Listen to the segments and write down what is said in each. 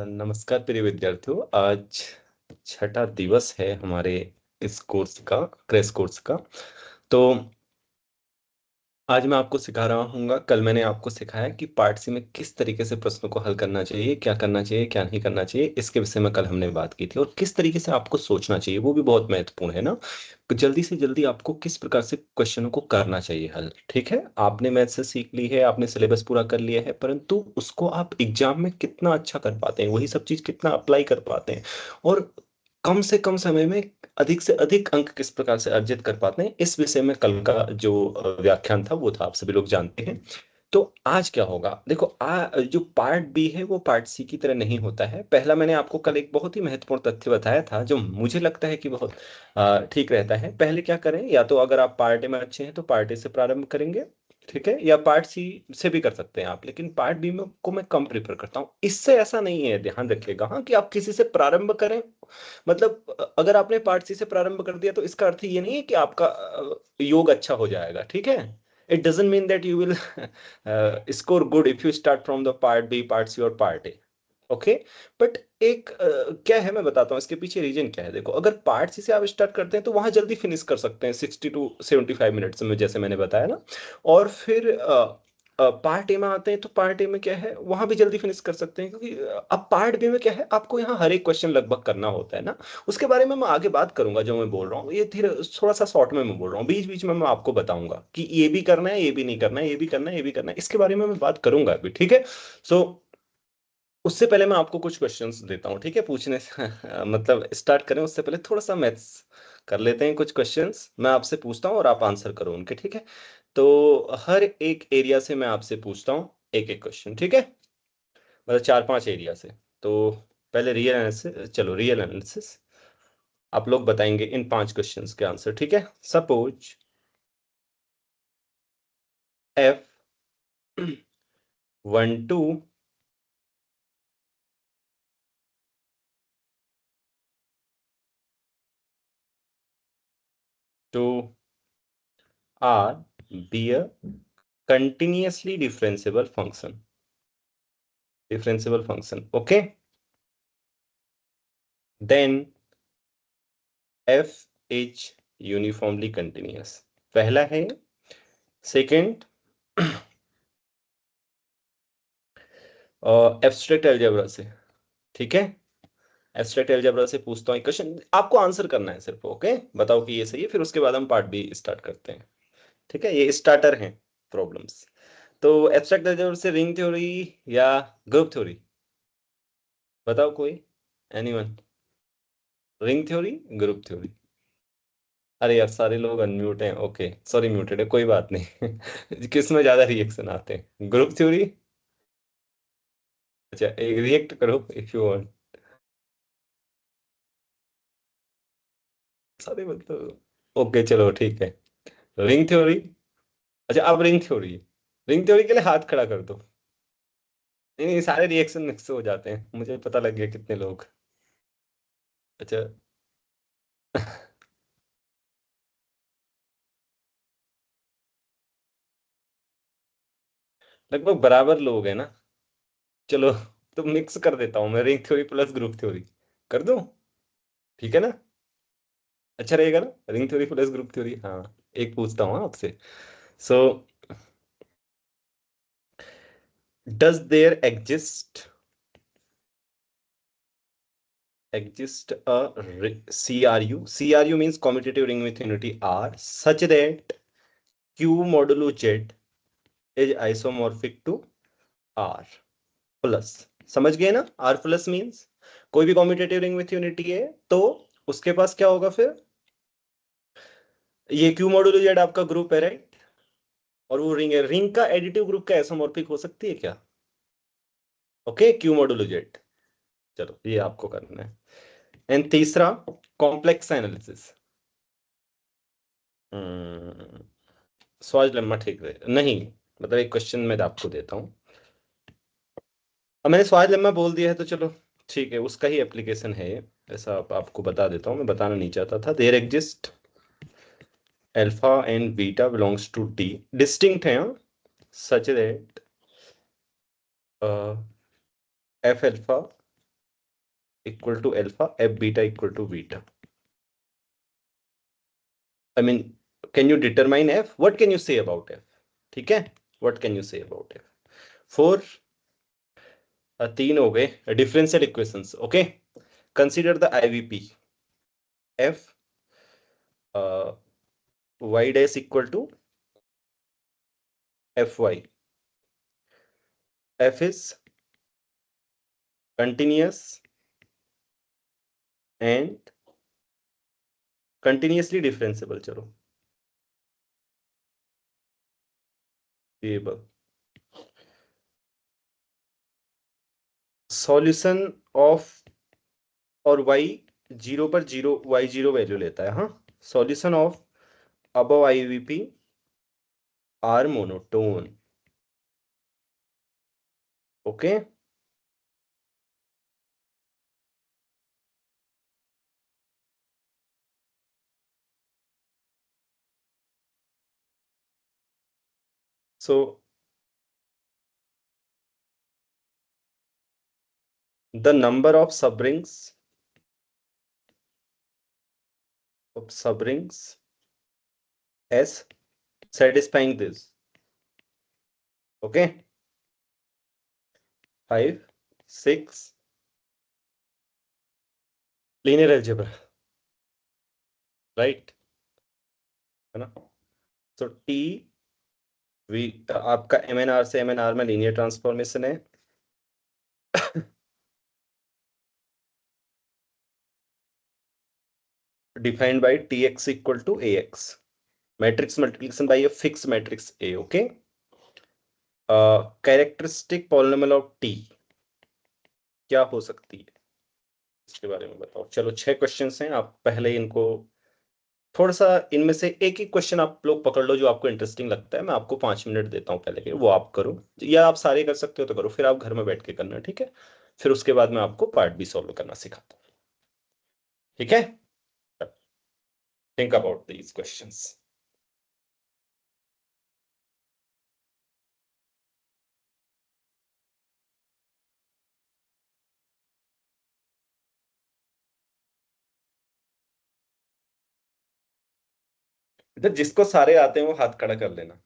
नमस्कार प्रिय विद्यार्थियों। आज छठा दिवस है हमारे इस कोर्स का, क्रैश कोर्स का। तो आज मैं आपको सिखा रहा हूँ। कल मैंने आपको सिखाया कि पार्ट सी में किस तरीके से प्रश्नों को हल करना चाहिए, क्या करना चाहिए, क्या नहीं करना चाहिए, इसके विषय में कल हमने बात की थी। और किस तरीके से आपको सोचना चाहिए वो भी बहुत महत्वपूर्ण है ना। तो जल्दी से जल्दी आपको किस प्रकार से क्वेश्चनों को करना चाहिए हल। ठीक है, आपने मैथ से सीख ली है, आपने सिलेबस पूरा कर लिया है, परंतु उसको आप एग्जाम में कितना अच्छा कर पाते हैं, वही सब चीज कितना अप्लाई कर पाते हैं, और कम से कम समय में अधिक से अधिक अंक किस प्रकार से अर्जित कर पाते हैं, इस विषय में कल का जो व्याख्यान था वो था, आप सभी लोग जानते हैं। तो आज क्या होगा, देखो जो पार्ट बी है वो पार्ट सी की तरह नहीं होता है। पहला मैंने आपको कल एक बहुत ही महत्वपूर्ण तथ्य बताया था जो मुझे लगता है कि बहुत ठीक रहता है। पहले क्या करें, या तो अगर आप पार्ट ए में अच्छे हैं तो पार्ट ए से प्रारंभ करेंगे, ठीक है, या पार्ट सी से भी कर सकते हैं आप, लेकिन पार्ट बी में को मैं कम प्रेफर करता हूँ। इससे ऐसा नहीं है, ध्यान रखिएगा हाँ, कि आप किसी से प्रारंभ करें, मतलब अगर आपने पार्ट सी से प्रारंभ कर दिया तो इसका अर्थ ये नहीं है कि आपका योग अच्छा हो जाएगा, ठीक है। It doesn't mean that you will score good if you start from the part B, part C और पार्ट ए। ओके, बट एक क्या है मैं बताता हूँ इसके पीछे रीजन क्या है। देखो, अगर पार्ट सी से आप स्टार्ट करते हैं तो वहां जल्दी फिनिश कर सकते हैं 60 to 75 मिनट्स में, जैसे मैंने बताया ना। और फिर पार्ट ए में आते हैं तो पार्ट ए में क्या है, वहां भी जल्दी फिनिश कर सकते हैं, क्योंकि अब पार्ट बी में क्या है, आपको यहाँ हर एक क्वेश्चन लगभग करना होता है ना। उसके बारे में मैं आगे बात करूंगा, जो मैं बोल रहा हूँ ये धीरे थोड़ा सा शॉर्ट में मैं बोल रहा हूँ, बीच बीच में मैं आपको बताऊंगा कि ये भी करना है, ये भी नहीं करना है, ये भी करना है, ये भी करना है, इसके बारे में मैं बात करूंगा अभी, ठीक है। सो उससे पहले मैं आपको कुछ क्वेश्चंस देता हूँ, ठीक है, पूछने से मतलब स्टार्ट करें उससे पहले थोड़ा सा मैथ्स कर लेते हैं। कुछ क्वेश्चंस मैं आपसे पूछता हूँ और आप आंसर करो उनके, ठीक है। तो हर एक एरिया से मैं आपसे पूछता हूँ एक एक क्वेश्चन, ठीक है, मतलब 4-5 एरिया से। तो पहले रियल एनालिसिस, चलो रियल एनालिसिस आप लोग बताएंगे इन 5 क्वेश्चंस के आंसर, ठीक है। Suppose F 12 to R be a continuously differentiable function, okay, then f is uniformly continuous, पहला है। सेकंड, एब्स्ट्रैक्ट अलजेब्रा से, ठीक है, एब्स्ट्रैक्ट अलजेब्रा से पूछता हूँ एक क्वेश्चन, आपको आंसर करना है सिर्फ, ओके, बताओ कि ये सही है, फिर उसके बाद हम पार्ट बी स्टार्ट करते हैं, ठीक है। ये स्टार्टर हैं प्रॉब्लम्स। तो एब्स्ट्रैक्ट अलजेब्रा से रिंग थ्योरी या ग्रुप थ्योरी, बताओ कोई, anyone. Ring theory, group theory. अरे यार सारे लोग अनम्यूट हैं, ओके सॉरी, म्यूटेड है, कोई बात नहीं। किस में ज्यादा रिएक्शन आते हैं, ग्रुप थ्योरी? अच्छा, एक रिएक्ट करो इफ यू वांट। सारे मतलब, ओके चलो ठीक है। रिंग थ्योरी, अच्छा अब रिंग थ्योरी, रिंग थ्योरी के लिए हाथ खड़ा कर दो। नहीं नहीं, सारे रिएक्शन मिक्स हो जाते हैं, मुझे पता लग गया कितने लोग। अच्छा। लगभग बराबर लोग हैं ना। चलो, तो मिक्स कर देता हूँ मैं, ring theory plus group theory कर दूं, ठीक है ना। अच्छा रहेगा ना, ring theory plus group theory, हाँ। एक पूछता हूँ आपसे। सो does there exist a CRU means commutative ring with unity R such that Q modulo Z is isomorphic to R plus, समझ गए ना। R प्लस मीन्स कोई भी कॉम्यूटेटिव रिंग विथ यूनिटी है तो उसके पास क्या होगा फिर, ये Q मॉड्यूलो Z आपका ग्रुप है, राइट, और वो रिंग है, रिंग का एडिटिव ग्रुप का आइसोमॉर्फिक हो सकती है क्या, ओके, Q मॉड्यूलो Z। चलो ये आपको करना है। एंड तीसरा, कॉम्प्लेक्स एनालिसिस। स्वाज लेम्मा ठीक रहे नहीं, मतलब एक क्वेश्चन मैं आपको देता हूँ। अब मैंने स्वाज लेम्मा बोल दिया है तो चलो ठीक है, उसका ही एप्लीकेशन है ये। ऐसा आपको बता देता हूँ, मैं बताना नहीं चाहता था। There exist alpha and beta belongs to D, distinct है such that F alpha equal to alpha, F beta equal to beta. I mean, can you determine F? What can you say about F? ठीक है, what can you say about F? Four, तीन हो गए differential equations. Okay, consider the IVP F y dash equal to fy. F is continuous and continuously differentiable. चलो variable solution of, और y zero पर zero, y zero value लेता है। हाँ, solution of above IVP are monotone. Okay, so the number of subrings as satisfying this. Okay, 5, 6, linear algebra, right? है ना? So T वी आपका MNR से MNR में लीनियर ट्रांसफॉर्मेशन है। Defined by TX equal to AX, matrix multiplication by a fixed matrix A. Okay, characteristic polynomial of T क्या हो सकती है, इसके बारे में बताओ। चलो 6 क्वेश्चंस हैं, आप पहले इनको थोड़ा सा, इनमें से एक ही क्वेश्चन आप लोग पकड़ लो जो आपको इंटरेस्टिंग लगता है। मैं आपको 5 मिनट देता हूँ पहले के, वो आप करो, या आप सारे कर सकते हो तो करो, फिर आप घर में बैठ के करना। ठीक है, फिर उसके बाद मैं आपको पार्ट भी सॉल्व करना सिखाता हूँ। ठीक है, थिंक अबाउट दीज क्वेश्चंस। इधर जिसको सारे आते हैं वो हाथ खड़ा कर लेना।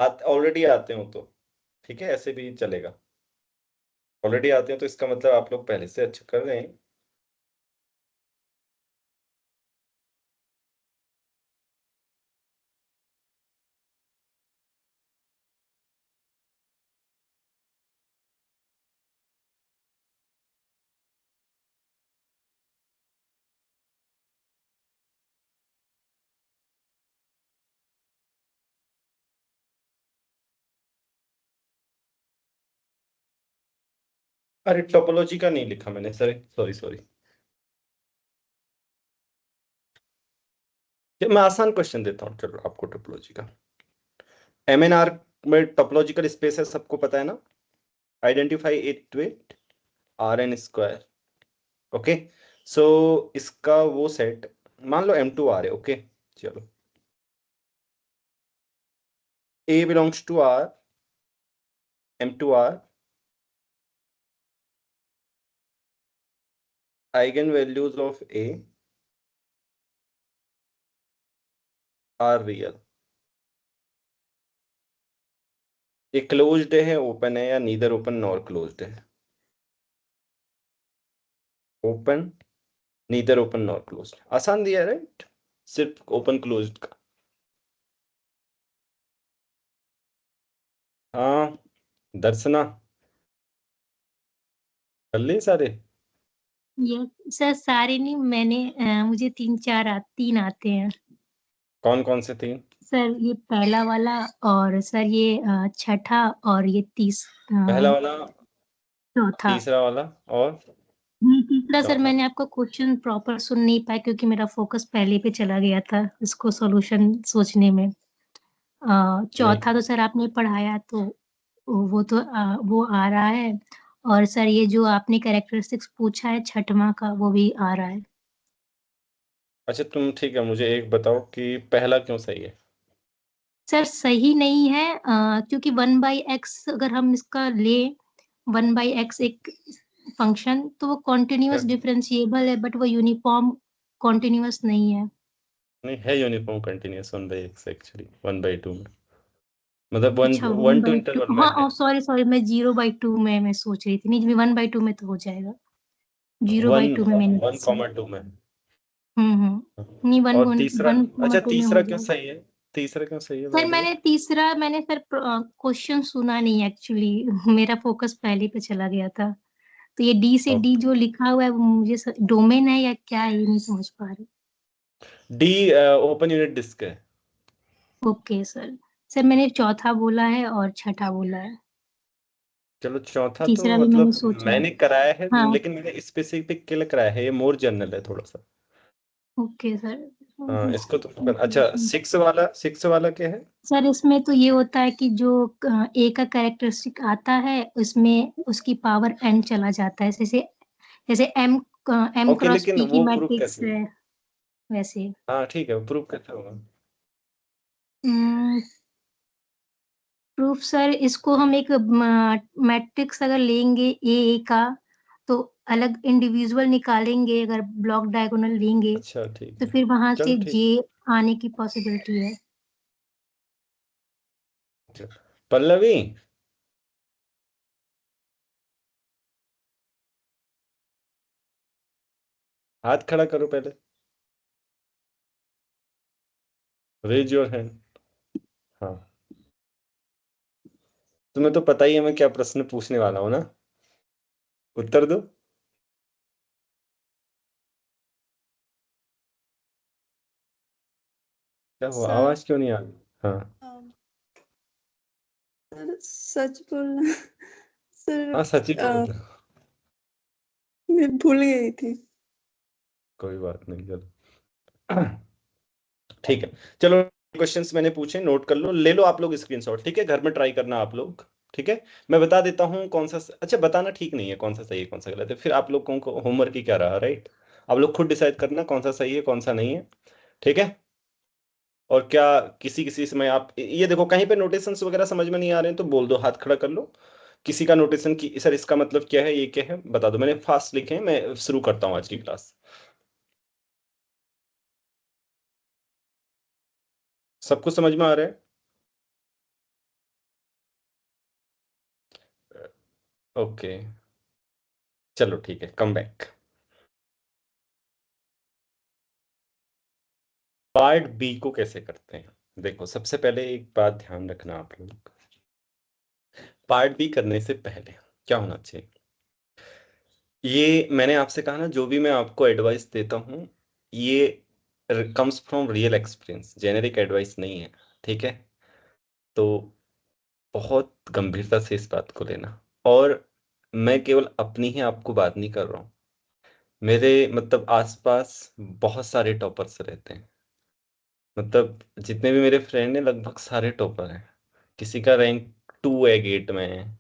ऑलरेडी आते हो तो ठीक है, ऐसे भी चलेगा। ऑलरेडी आते हो तो इसका मतलब आप लोग पहले से अच्छा कर रहे हैं। अरे टोपोलॉजी का नहीं लिखा मैंने, सॉरी सॉरी सॉरी। मैं आसान क्वेश्चन देता हूँ चलो आपको टोपोलॉजी का। MNR में टोपोलॉजिकल स्पेस है, सबको पता है ना? Identify it with Rn²। Okay, so इसका वो सेट मान लो M2R है। ओके, चलो A belongs to R, M2R, eigen values of A are real. ये क्लोज्ड है, ओपन है, या नीदर ओपन नॉर क्लोज्ड है? Open, neither open nor closed, आसान दिया है राइट? सिर्फ ओपन क्लोज्ड का। हाँ, दर्शना कर लिए सारे? ये सर सारे नहीं, मुझे तीन आते हैं। कौन कौन से तीन? सर ये पहला वाला, और सर ये छठा, और ये पहला वाला, चौथा। तीसरा वाला, और तीसरा सर चौथा? मैंने आपका क्वेश्चन प्रॉपर सुन नहीं पाया क्योंकि मेरा फोकस पहले पे चला गया था इसको सॉल्यूशन सोचने में। नहीं, चौथा तो सर आपने पढ़ाया तो वो आ रहा है। और सर ये जो आपने कैरेक्टरिस्टिक्स पूछा है छठवां का, वो भी आ रहा है। अच्छा तुम ठीक है, मुझे एक बताओ कि पहला क्यों सही है? सर सही नहीं है, क्योंकि 1/x अगर हम इसका लें, 1/x एक फंक्शन, तो वो कॉन्टिन्यूअस डिफरेंशिएबल है, बट वो यूनिफॉर्म कॉन्टिन्यूअस नहीं है। नहीं है यूनिफॉर्म कंटिन्यूअस 1/x एक्चुअली 1/2 में, मतलब वन अच्छा, one one two by two interval में हाँ, है। सॉरी सॉरी, मैं 0/2 में मैं सोच रही थी, नहीं 1/2 में तो हो जाएगा, जीरो वन बाई टू में मैंने 1,2 में। नहीं, वन और तीसरा, वन कॉमा अच्छा टू में हो तीसरा क्यों जाएगा। सही है? तीसरा क्यों सही है सर बाय द वे? मैंने सर क्वेश्चन सुना नहीं एक्चुअली, मेरा फोकस पहले पे चला गया था। तो ये डी से डी ओके। जो लिखा हुआ है वो मुझे डोमेन है या क्या है, ये नहीं समझ पा रही। डी ओपन यूनिट डिस्क है। Okay sir. सर मैंने चौथा बोला है और छठा बोला है, चलो चौथा तो तीसरा भी मैंने मतलब सोचा है। मैंने कराया है, हाँ। लेकिन मैंने स्पेसिफिक के लिए कराया है, ये मोर जनरल है थोड़ा सा। Okay sir. हाँ इसको तो अच्छा, सिक्स वाला क्या है? सर इसमें तो ये होता है कि जो ए का कैरेक्टरिस्टिक आता है उसमें उसकी पावर एन चला जाता है, जैसे जैसे एम ओके, क्रॉस लेकिन पी की वो प्रूफ मैट्रिक्स कैसे होगा? है वैसे। हाँ ठीक है, वो प्रूफ कैसे होगा? प्रूफ सर, इसको हम एक मैट्रिक्स अगर लेंगे ए का, तो अलग इंडिविजुअल निकालेंगे, अगर ब्लॉक डायगोनल लेंगे अच्छा ठीक तो है, फिर वहां चलो से ठीक। जे आने की पॉसिबिलिटी है। चलो। पल्लवी, हाथ खड़ा करो पहले, रेज योर हैंड। हाँ, तुम्हें तो पता ही है मैं क्या प्रश्न पूछने वाला हूँ ना, उत्तर दो। क्या हुआ, सर, आवाज क्यों नहीं आ रही? हाँ। सर सच बोलना। सर, हाँ सच ही बोल रहा हूँ। मैं भूल गई थी। कोई बात नहीं, चलो। ठीक है, चलो क्वेश्चंस मैंने पूछे, नोट कर लो, ले लो आप लोग स्क्रीनशॉट, ठीक है, घर में ट्राई करना आप लोग। ठीक है, मैं बता देता हूँ कौन सा अच्छा बताना ठीक नहीं है, कौन सा सही है कौन सा गलत है, फिर आप लोगों को होमवर्क ही क्या रहा, राइट? आप लोग खुद डिसाइड करना कौन सा सही है कौन सा नहीं है। ठीक है। और क्या किसी किसी समय आप ये देखो कहीं पे नोटेशंस वगैरह समझ में नहीं आ रहे हैं तो बोल दो, हाथ खड़ा कर लो। किसी का नोटेशन की सर इसका मतलब क्या है, ये क्या है, बता दो, मैंने फास्ट लिखे हैं, मैं शुरू करता हूँ आज की क्लास। सबको समझ में आ रहा है? ओके, चलो ठीक है, कम बैक। पार्ट बी को कैसे करते हैं? देखो सबसे पहले एक बात ध्यान रखना आप लोग, पार्ट बी करने से पहले क्या होना चाहिए, ये मैंने आपसे कहा ना, जो भी मैं आपको एडवाइस देता हूँ ये comes from real experience, generic advice नहीं है। ठीक है, तो बहुत गंभीरता से इस बात को लेना। और मैं केवल अपनी ही आपको बात नहीं कर रहा हूँ, मेरे मतलब आसपास बहुत सारे टॉपर्स रहते हैं, मतलब जितने भी मेरे फ्रेंड हैं लगभग सारे टॉपर हैं। किसी का रैंक 2 है गेट में,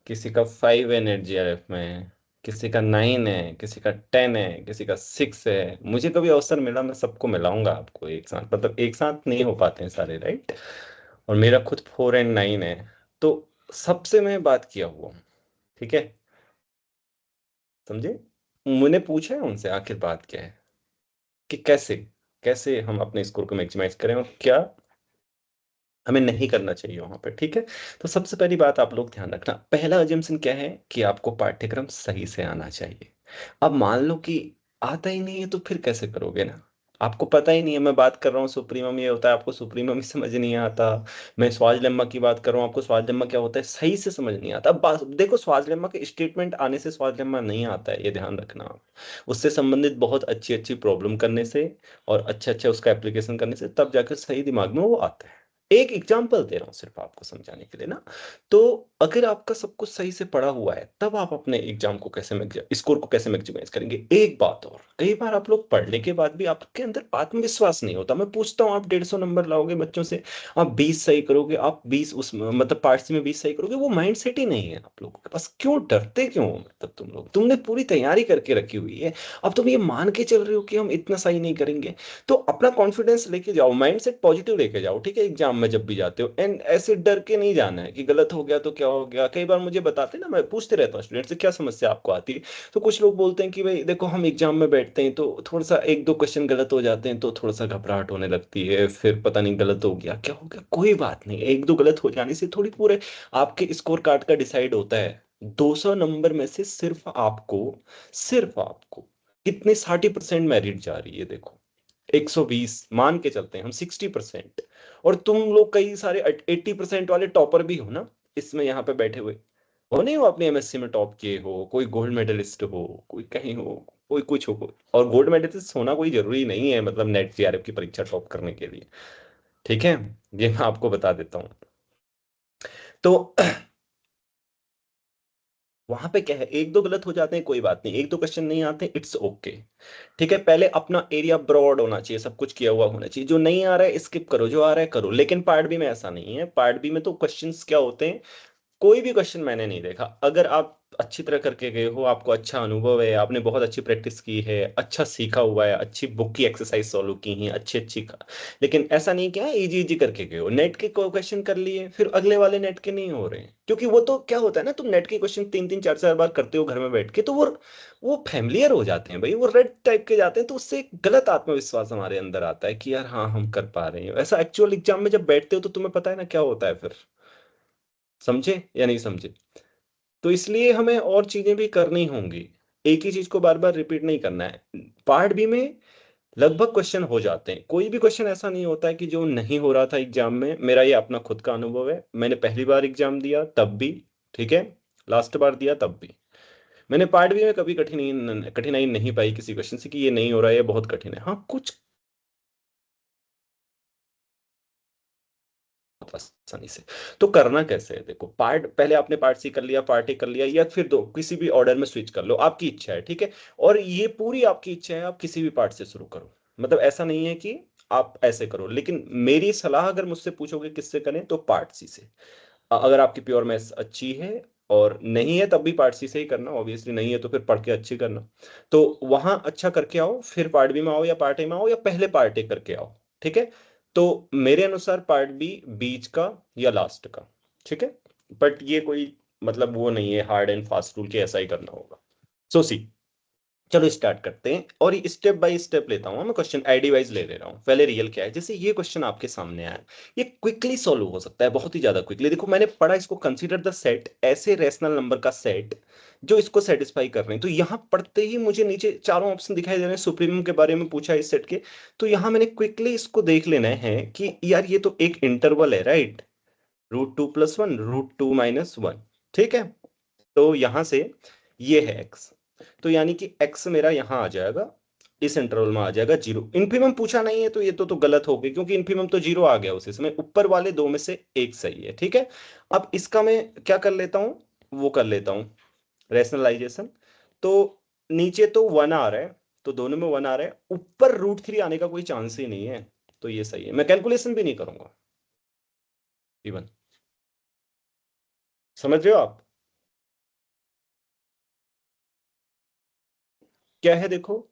किसी का 5 है नेट जेआरएफ में, किसी का 9 है, किसी का 10 है, किसी का 6 है। मुझे कभी अवसर मिला मैं सबको मिलाऊंगा आपको एक साथ, मतलब एक साथ नहीं हो पाते हैं सारे, राइट? और मेरा खुद 4 और 9 है, तो सबसे मैं बात किया हुआ हूँ। ठीक है, समझे? मैंने पूछा है उनसे आखिर बात क्या है, कि कैसे कैसे हम अपने स्कोर को मैक्सिमाइज करें और क्या हमें नहीं करना चाहिए वहां पे। ठीक है, तो सबसे पहली बात आप लोग ध्यान रखना, पहला अजम्पशन क्या है कि आपको पाठ्यक्रम सही से आना चाहिए। अब मान लो कि आता ही नहीं है तो फिर कैसे करोगे ना, आपको पता ही नहीं है, मैं बात कर रहा हूँ सुप्रीमम ये होता है, आपको सुप्रीमम ही समझ नहीं आता। मैं स्वाज लेम्मा की बात कर रहा हूँ, आपको स्वाज लेम्मा क्या होता है सही से समझ नहीं आता। अब देखो स्वाज लेम्मा के स्टेटमेंट आने से स्वाज लेम्मा नहीं आता है, ये ध्यान रखना आप। उससे संबंधित बहुत अच्छी अच्छी प्रॉब्लम करने से और अच्छा अच्छा उसका एप्लीकेशन करने से तब जाकर सही दिमाग में वो आता है। एक एग्जाम्पल दे रहा हूँ सिर्फ आपको समझाने के लिए ना, तो अगर आपका सब कुछ सही से पढ़ा हुआ है तब आप अपने एग्जाम को कैसे स्कोर को कैसे मैक्सिमाइज करेंगे। एक बात और, कई बार आप लोग पढ़ने के बाद भी आपके अंदर आत्मविश्वास नहीं होता, मैं पूछता हूँ आप 150 नंबर लाओगे बच्चों से, आप 20 सही करोगे, आप 20 उस मतलब पार्ट्स में 20 सही करोगे, वो माइंड सेट ही नहीं है आप लोगों के पास। क्यों डरते क्यों हो? मतलब तुम लोग, तुमने पूरी तैयारी करके रखी हुई है, अब तुम ये मान के चल रहे हो कि हम इतना सही नहीं करेंगे। तो अपना कॉन्फिडेंस लेके जाओ, माइंड सेट पॉजिटिव लेके जाओ, ठीक है, एग्जाम में जब भी जाते हो, एंड ऐसे डर के नहीं जाना है कि गलत हो गया तो क्या हो गया। कई बार मुझे बताते हैं ना, मैं पूछते रहता हूँ स्टूडेंट से क्या समस्या आपको आती है, तो कुछ लोग बोलते हैं कि भाई देखो हम एग्जाम में बैठते हैं तो थोड़ा सा एक दो क्वेश्चन गलत हो जाते हैं तो थोड़ा सा घबराहट होने लगती है, फिर पता नहीं गलत हो गया क्या हो गया। कोई बात नहीं, एक दो गलत हो जाने से थोड़ी पूरे आपके स्कोर कार्ड का डिसाइड होता है। 200 नंबर में से सिर्फ आपको कितने 60% मेरिट जा रही है देखो। 120 मान के चलते हैं हम, 60%। और तुम लोग कई सारे 80% वाले टॉपर भी हो ना इसमें, यहाँ पे बैठे हुए हो नहीं हो, अपने एमएससी में टॉप किए हो, कोई गोल्ड मेडलिस्ट हो, कोई कहीं हो, कोई कुछ हो। और गोल्ड मेडलिस्ट होना कोई जरूरी नहीं है मतलब नेट जेआरएफ की परीक्षा टॉप करने के लिए, ठीक है, ये मैं आपको बता देता हूँ। तो वहां पे क्या है, एक दो गलत हो जाते हैं कोई बात नहीं, एक दो क्वेश्चन नहीं आते, इट्स ओके, ठीक है। पहले अपना एरिया ब्रॉड होना चाहिए, सब कुछ किया हुआ होना चाहिए। जो नहीं आ रहा है स्किप करो, जो आ रहा है करो। लेकिन पार्ट बी में ऐसा नहीं है। पार्ट बी में तो क्वेश्चंस क्या होते हैं, कोई भी क्वेश्चन मैंने नहीं देखा, अगर आप अच्छी तरह करके गए हो, आपको अच्छा अनुभव है, आपने बहुत अच्छी प्रैक्टिस की है, अच्छा सीखा हुआ है, अच्छी बुक की एक्सरसाइज सॉल्व की है, अच्छी अच्छी लेकिन ऐसा नहीं क्या इजी इजी करके गए हो, नेट के क्वेश्चन कर लिए फिर अगले वाले नेट के नहीं हो रहे हैं। क्योंकि वो तो क्या होता है ना, तुम नेट के क्वेश्चन तीन तीन चार चार बार करते हो घर में बैठ के, तो वो फैमिलियर हो जाते हैं भाई, वो रेड टाइप के जाते हैं, तो उससे एक गलत आत्मविश्वास हमारे अंदर आता है कि यार हाँ हम कर पा रहे हैं। ऐसा एक्चुअल एग्जाम में जब बैठते हो तो तुम्हें पता है ना क्या होता है फिर, समझे या नहीं समझे। तो इसलिए हमें और चीजें भी करनी होंगी, एक ही चीज को बार बार रिपीट नहीं करना है। पार्ट बी में लगभग क्वेश्चन हो जाते हैं, कोई भी क्वेश्चन ऐसा नहीं होता है कि जो नहीं हो रहा था एग्जाम में। मेरा ये अपना खुद का अनुभव है, मैंने पहली बार एग्जाम दिया तब भी, ठीक है, लास्ट बार दिया तब भी, मैंने पार्ट बी में कभी कठिनाई कठिनाई नहीं पाई किसी क्वेश्चन से कि ये नहीं हो रहा है, ये बहुत कठिन है। हाँ कुछ आसानी से। तो करना कैसे है देखो, पार्ट पहले आपने पार्ट सी कर लिया, पार्ट ए कर लिया, या फिर दो किसी भी ऑर्डर में स्विच कर लो, आपकी इच्छा है, ठीक है। और ये पूरी आपकी इच्छा है, आप किसी भी पार्ट से शुरू करो, मतलब ऐसा नहीं है कि आप ऐसे करो। लेकिन मेरी सलाह अगर मुझसे पूछोगे किससे करें तो पार्ट सी से। अगर आपकी प्योर मैथ्स अच्छी है और नहीं है तब भी पार्ट सी से ही करना, ऑब्वियसली नहीं है तो फिर पढ़ के अच्छी करना। तो वहां अच्छा करके आओ, फिर पार्ट बी में आओ या पार्ट ए में आओ या पहले पार्ट ए करके आओ, ठीक है। तो मेरे अनुसार पार्ट बी बीच का या लास्ट का, ठीक है। बट ये कोई मतलब वो नहीं है हार्ड एंड फास्ट रूल के ऐसा ही करना होगा। सो सी, चलो स्टार्ट करते हैं और स्टेप बाय स्टेप लेता हूं मैं क्वेश्चन, आईडी वाइज ले रहा हूं। पहले रियल क्या है, जैसे ये क्वेश्चन आपके सामने आया, ये क्विकली सॉल्व हो सकता है, बहुत ही ज्यादा क्विकली। देखो मैंने पढ़ा इसको, कंसीडर द सेट, ऐसे रैशनल नंबर का सेट जो इसको सेटिस्फाई कर रहे हैं। तो यहां पढ़ते ही मुझे नीचे चारों ऑप्शन दिखाई दे रहे हैं, सुप्रीमम के बारे में पूछा है इस सेट के। तो यहां मैंने क्विकली इसको देख लेना है कि यार ये तो एक इंटरवल है, राइट, √2 + 1 √2 - 1, ठीक है। तो यहां से ये है x, तो यानी कि x मेरा यहां आ जाएगा, इस इंटरवल में आ जाएगा 0। इन्फिमम पूछा नहीं है तो ये तो गलत हो गई, क्योंकि इन्फिमम तो 0 आ गया उसी समय, ऊपर वाले दो में से एक सही है, ठीक है। अब इसका मैं क्या कर लेता हूं, वो कर लेता हूं रैशनलाइजेशन। तो नीचे तो 1 आ रहा है, तो दोनों में 1 आ रहा है, ऊपर √3 आने का कोई चांस ही नहीं है, तो ये सही है। मैं कैलकुलेशन भी नहीं करूंगा इवन, समझ रहे हो आप क्या है। देखो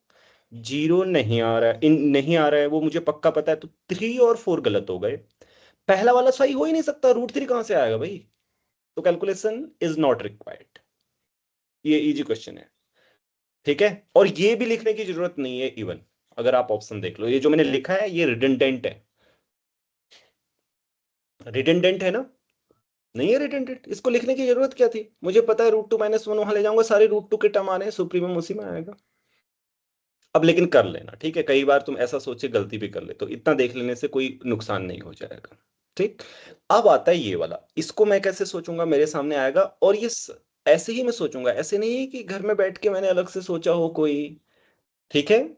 0 नहीं आ रहा है, नहीं आ रहा है वो मुझे पक्का पता है, तो 3 और 4 गलत हो गए। पहला वाला सही हो ही नहीं सकता, √3 कहां से आएगा भाई। तो कैलकुलेशन इज नॉट रिक्वायर्ड, ये इजी क्वेश्चन है, ठीक है। और ये भी लिखने की जरूरत नहीं है इवन, अगर आप ऑप्शन देख लो, ये जो मैंने लिखा है ये रिडंडेंट है, रिडंडेंट है ना, नहीं है रिडंडेंट, इसको लिखने की जरूरत क्या थी, मुझे पता है √2 - 1 वहां ले जाऊंगा, सारे √2 के टर्म आ रहे हैं, सुप्रीमम उसी में आएगा। अब लेकिन कर लेना, ठीक है, कई बार तुम ऐसा सोचे गलती भी कर ले, तो इतना देख लेने से कोई नुकसान नहीं हो जाएगा, ठीक। अब आता है ये वाला, इसको मैं कैसे सोचूंगा, मेरे सामने आएगा और ऐसे ही मैं सोचूंगा, ऐसे नहीं है कि घर में बैठ के मैंने अलग से सोचा हो कोई, ठीक है,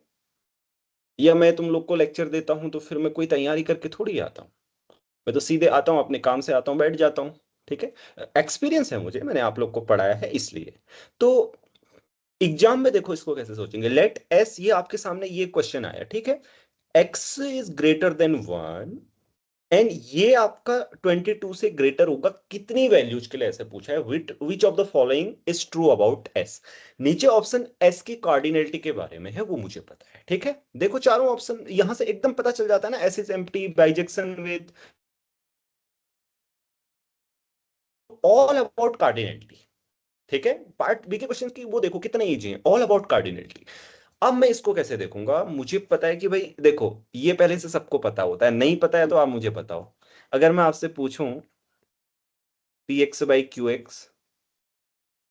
या मैं तुम लोग को लेक्चर देता हूं तो फिर मैं कोई तैयारी करके थोड़ी आता हूँ, मैं तो सीधे आता हूँ, अपने काम से आता हूँ, बैठ जाता हूँ, ठीक है। एक्सपीरियंस है मुझे, मैंने आप लोग को पढ़ाया है इसलिए। तो एग्जाम में देखो इसको कैसे सोचेंगे, लेट एस, ये आपके सामने ये क्वेश्चन आया, ठीक है, x is greater than 1 and ये आपका 22 से ग्रेटर होगा कितनी वैल्यूज के लिए, ऐसे पूछा है, which of the following is true about s। नीचे ऑप्शन s की कार्डिनलिटी के बारे में है, वो मुझे पता है, ठीक है। देखो चारों ऑप्शन यहां से एकदम पता चल जाता है ना, s is empty, bijection with all about cardinality. ठीक है, पार्ट बी के क्वेश्चन की वो देखो कितने इजी हैं, ऑल अबाउट कार्डिनलिटी। अब मैं इसको कैसे देखूंगा, मुझे पता है कि भाई देखो ये पहले से सबको पता होता है, नहीं पता है तो आप मुझे बताओ। अगर मैं आपसे पूछूं P x by Q x,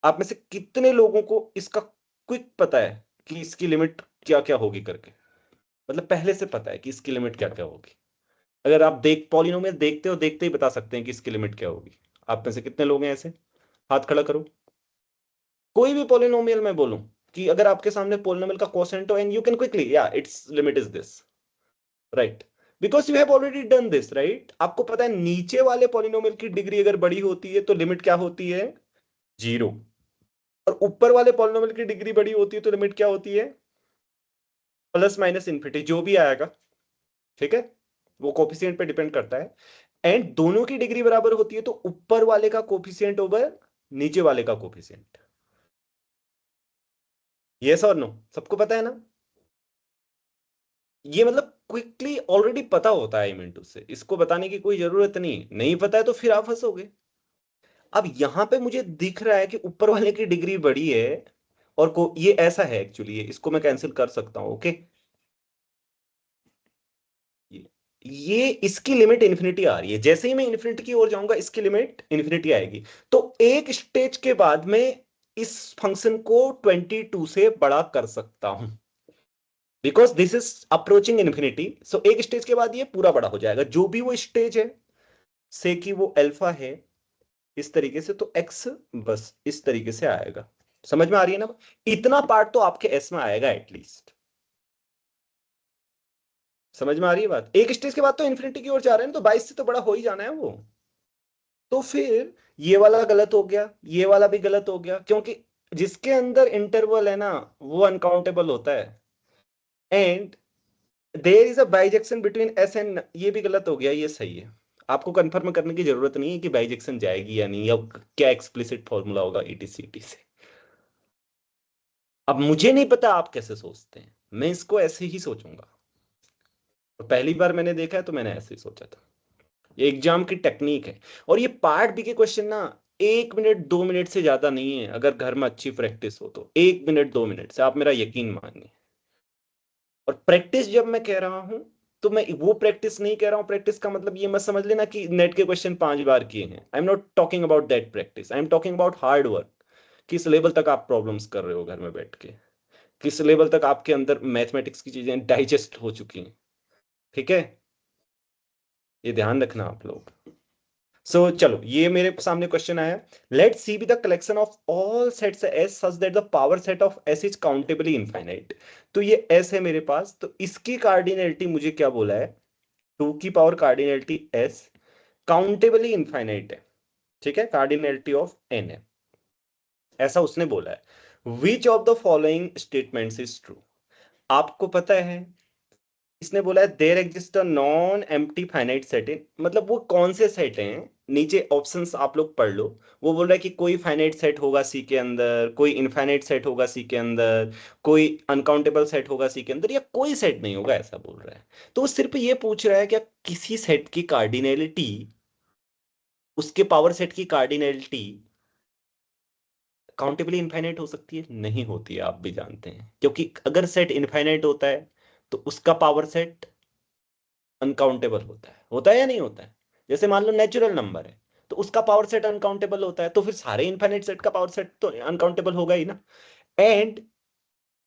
आप में से कितने लोगों को इसका क्विक पता है कि इसकी लिमिट क्या क्या होगी करके, मतलब पहले से पता है कि इसकी लिमिट क्या क्या होगी। अगर आप पॉलिनोमियल देखते हो, देखते ही बता सकते हैं कि इसकी लिमिट क्या होगी। आप में से कितने लोग हैं ऐसे, हाथ खड़ा करो। कोई भी पॉलिनोमियल मैं बोलूं कि अगर आपके सामने पॉलिनोमियल का कोसेंट हो एंड यू कैन क्विकली, या it's limit is this, right, because you have already done this, right. आपको पता है नीचे वाले पॉलिनोमियल की डिग्री अगर बड़ी होती है तो लिमिट क्या होती है, 0, और ऊपर वाले पॉलिनोमियल की डिग्री बड़ी होती है तो लिमिट क्या होती है, प्लस माइनस इन्फिनिटी, जो भी आएगा। ठीक है, वो कोफिशिएंट पे डिपेंड करता है। एंड दोनों की डिग्री बराबर होती है तो ऊपर वाले का कोफिशिएंट ओवर नीचे वाले का कोफिशिएंट। यस और नो, सबको पता है ना। ये मतलब क्विकली ऑलरेडी पता होता है, आई मीन टू से इसको बताने की कोई जरूरत नहीं, नहीं पता है तो फिर आप फंसोगे। अब यहां पे मुझे दिख रहा है कि ऊपर वाले की डिग्री बड़ी है, और ये ऐसा है एक्चुअली, इसको मैं कैंसिल कर सकता हूं, ओके। ये इसकी लिमिट इन्फिनिटी आ रही है, जैसे ही मैं इन्फिनिटी की ओर जाऊंगा इसकी लिमिट इन्फिनिटी आएगी। तो एक स्टेज के बाद में इस फंक्शन को 22 से बड़ा कर सकता हूं, because this is approaching infinity. So एक स्टेज के बाद ये पूरा बड़ा हो जाएगा, जो भी वो स्टेज है, से कि वो अल्फा है इस तरीके से, तो एक्स बस इस तरीके से आएगा। समझ में आ रही है ना, इतना पार्ट तो आपके एस में आएगा एटलीस्ट। समझ में आ रही है बात, एक स्टेज के बाद तो इन्फिनिटी की ओर जा रहे हैं, तो 22 से तो बड़ा हो ही जाना है वो। तो फिर ये वाला गलत हो गया, ये वाला भी गलत हो गया, क्योंकि जिसके अंदर इंटरवल है ना वो अनकाउंटेबल होता है। And there is a bijection between S and, ये भी गलत हो गया, ये सही है। आपको कंफर्म करने की जरूरत नहीं है कि बाइजेक्शन जाएगी या नहीं, या क्या एक्सप्लिसिट फॉर्मूला होगा ईटीसीटी से। अब मुझे नहीं पता आप कैसे सोचते हैं, मैं इसको ऐसे ही सोचूंगा। और पहली बार मैंने देखा है तो मैंने ऐसे ही सोचा था। ये एग्जाम की टेक्निक है। और ये पार्ट बी के क्वेश्चन ना 1 मिनट 2 मिनट से ज्यादा नहीं है, अगर घर में अच्छी प्रैक्टिस हो तो 1 मिनट 2 मिनट से, आप मेरा यकीन मानिए। और प्रैक्टिस जब मैं कह रहा हूं तो मैं वो प्रैक्टिस नहीं कह रहा हूं, प्रैक्टिस का मतलब ये मत समझ लेना कि नेट के क्वेश्चन 5 बार किए हैं। I am not talking about that practice, I am talking about hard work. किस लेवल तक आप प्रॉब्लम्स कर रहे हो घर में बैठ के, किस लेवल तक आपके अंदर मैथमेटिक्स की चीजें डाइजेस्ट हो चुकी हैं। ठीक है, ये ध्यान रखना आप लोग। चलो ये मेरे सामने क्वेश्चन आया, let C be the collection of all sets S such that the power set of S is countably infinite. तो ये एस है मेरे पास, तो इसकी कार्डिनलिटी मुझे क्या बोला है, 2 की power cardinality S countably infinite है। ठीक है, कार्डिनलिटी ऑफ एन है, ऐसा उसने बोला है। Which of the following statements is true. आपको पता है इसने बोला है there exist a non empty finite set in, मतलब वो कौन से सेट हैं, नीचे ऑप्शंस आप लोग पढ़ लो। वो बोल रहा है कि कोई फाइनाइट सेट होगा सी के अंदर, कोई इनफाइनाइट सेट होगा सी के अंदर, कोई अनकाउंटेबल सेट होगा सी के अंदर, या कोई सेट नहीं होगा, ऐसा बोल रहा है। तो वो सिर्फ ये पूछ रहा है क्या किसी सेट की कार्डिनलिटी, उसके पावर सेट की कार्डिनलिटी काउंटेबली इनफाइनाइट हो सकती है, नहीं होती है, आप भी जानते हैं। क्योंकि अगर सेट इनफाइनाइट होता है तो उसका पावर सेट अनकाउंटेबल होता है या नहीं होता है। जैसे मान लो नेचुरल नंबर है तो उसका पावर सेट अनकाउंटेबल होता है, तो फिर सारे इनफाइनाइट सेट का पावर सेट तो अनकाउंटेबल होगा ही ना। एंड